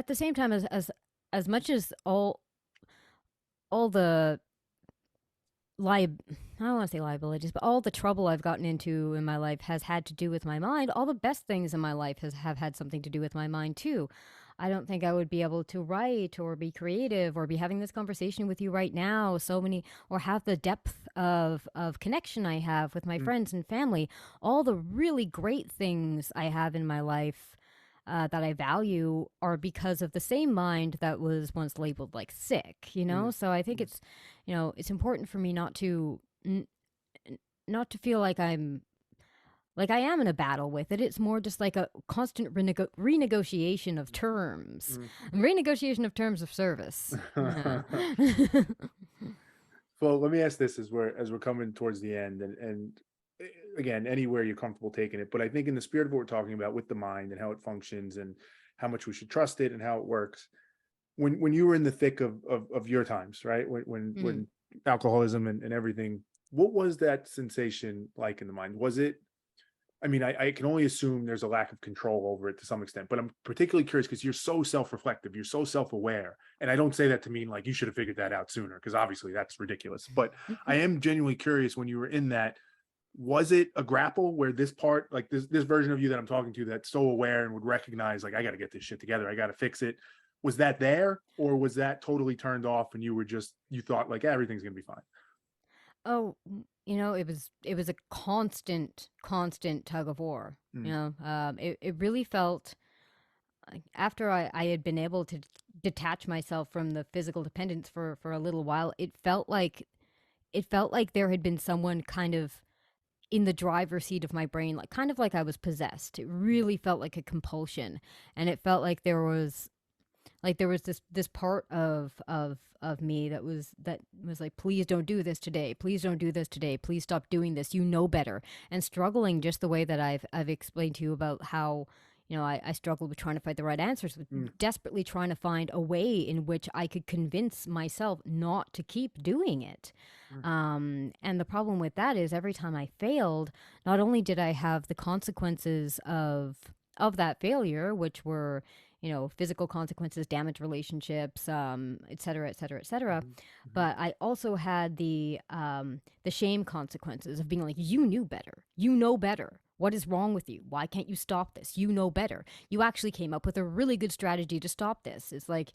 at the same time, as much as all the I don't want to say liabilities, but all the trouble I've gotten into in my life has had to do with my mind. All the best things in my life have had something to do with my mind too. I don't think I would be able to write or be creative or be having this conversation with you right now. So many, or have the depth of connection I have with my Mm, friends and family. All the really great things I have in my life that I value are because of the same mind that was once labeled like sick, you know? mm, So I think mm. it's, it's important for me not to feel like I am in a battle with it. It's more just like a constant renegotiation of terms, Mm. renegotiation of terms of service. Yeah. Well, let me ask this as we're coming towards the end, and again, anywhere you're comfortable taking it. But I think in the spirit of what we're talking about with the mind and how it functions and how much we should trust it and how it works, when you were in the thick of your times, right? When Mm. alcoholism and everything, what was that sensation like in the mind? Was it, I mean, I can only assume there's a lack of control over it to some extent, but I'm particularly curious because you're so self-reflective, you're so self-aware. And I don't say that to mean like you should have figured that out sooner, because obviously that's ridiculous. But I am genuinely curious, when you were in that, was it a grapple where this part, like this version of you that I'm talking to that's so aware and would recognize, like, I got to get this shit together, I got to fix it. Was that there, or was that totally turned off and you were just, you thought like, everything's gonna be fine? Oh, it was a constant tug of war. Mm, It really felt like after I had been able to detach myself from the physical dependence for a little while, it felt like there had been someone kind of in the driver's seat of my brain, like kind of like I was possessed. It really felt like a compulsion, and it felt like there was this part of me that was like, please don't do this today, please don't do this today, please stop doing this, you know better, and struggling just the way that I've explained to you about how I struggled with trying to find the right answers, with mm, desperately trying to find a way in which I could convince myself not to keep doing it. mm, And the problem with that is every time I failed, not only did I have the consequences of that failure, which were physical consequences, damaged relationships, et cetera, et cetera, et cetera. mhm, mhm, But I also had the shame consequences of being like, you knew better, you know better. What is wrong with you? Why can't you stop this? You know better. You actually came up with a really good strategy to stop this. It's like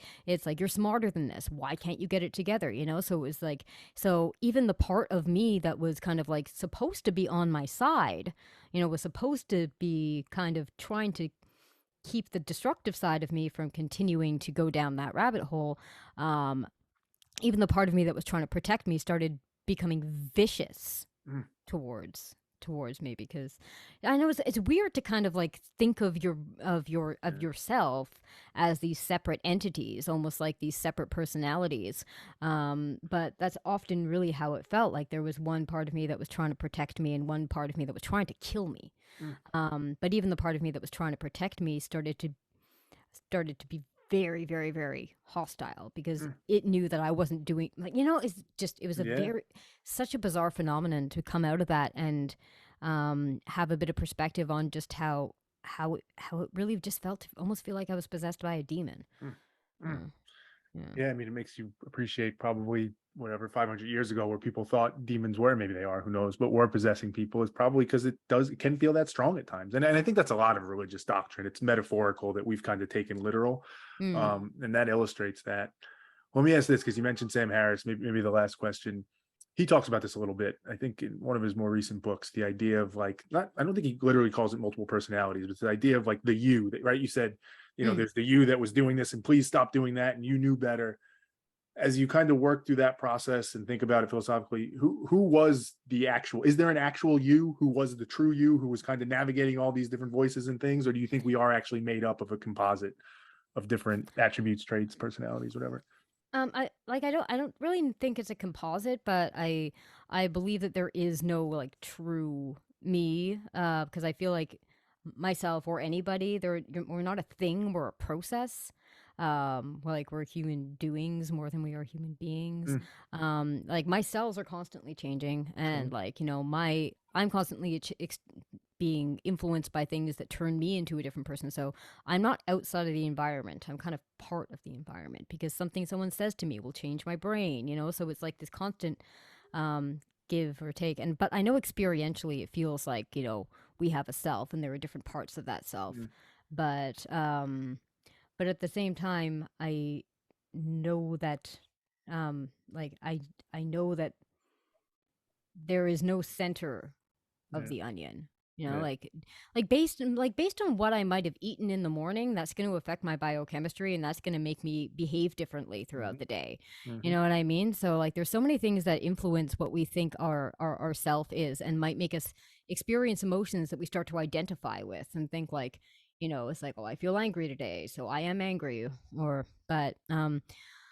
you're smarter than this. Why can't you get it together? So it was like, so even the part of me that was kind of like supposed to be on my side, was supposed to be kind of trying to keep the destructive side of me from continuing to go down that rabbit hole. Um, Even the part of me that was trying to protect me started becoming vicious mm. towards me, because I know it's weird to kind of like think of Yeah. yourself as these separate entities, almost like these separate personalities. But that's often really how it felt. Like there was one part of me that was trying to protect me, and one part of me that was trying to kill me. Mm, But even the part of me that was trying to protect me started to be very, very, very hostile, because mm. it knew that I wasn't doing, like, it was a Yeah. very, such a bizarre phenomenon to come out of that and have a bit of perspective on just how it really just felt to almost feel like I was possessed by a demon. Mm, mm. Mm, yeah. Yeah, I mean, it makes you appreciate probably whatever 500 years ago, where people thought demons were, maybe they are, who knows, but were possessing people, is probably because it can feel that strong at times. And I think that's a lot of religious doctrine. It's metaphorical that we've kind of taken literal. Mm, And that illustrates that. Let me ask this, because you mentioned Sam Harris, maybe the last question. He talks about this a little bit, I think, in one of his more recent books, the idea of like, not, I don't think he literally calls it multiple personalities, but it's the idea of like the you, that, right? You said, mm. there's the you that was doing this and please stop doing that. And you knew better. As you kind of work through that process and think about it philosophically, who was the actual, is there an actual you who was the true you, who was kind of navigating all these different voices and things? Or do you think we are actually made up of a composite of different attributes, traits, personalities, whatever? I don't really think it's a composite, but I believe that there is no like true me, because I feel like myself or anybody, we're not a thing, we're a process. We're human doings more than we are human beings. Mm, Like my cells are constantly changing, and same. like I'm constantly being influenced by things that turn me into a different person. So I'm not outside of the environment. I'm kind of part of the environment because something someone says to me will change my brain, you know? So it's like this constant um, give or take. And but I know experientially it feels like, you know, we have a self and there are different parts of that self. Mm, But but at the same time, I know that like I know that there is no center of yeah, the onion. You know, yeah. like based on what I might have eaten in the morning, that's going to affect my biochemistry and that's going to make me behave differently throughout Mhm, the day. You mhm. know what I mean? So like there's so many things that influence what we think our self is and might make us experience emotions that we start to identify with and think like, you know, it's like, oh, I feel angry today, so I am angry or but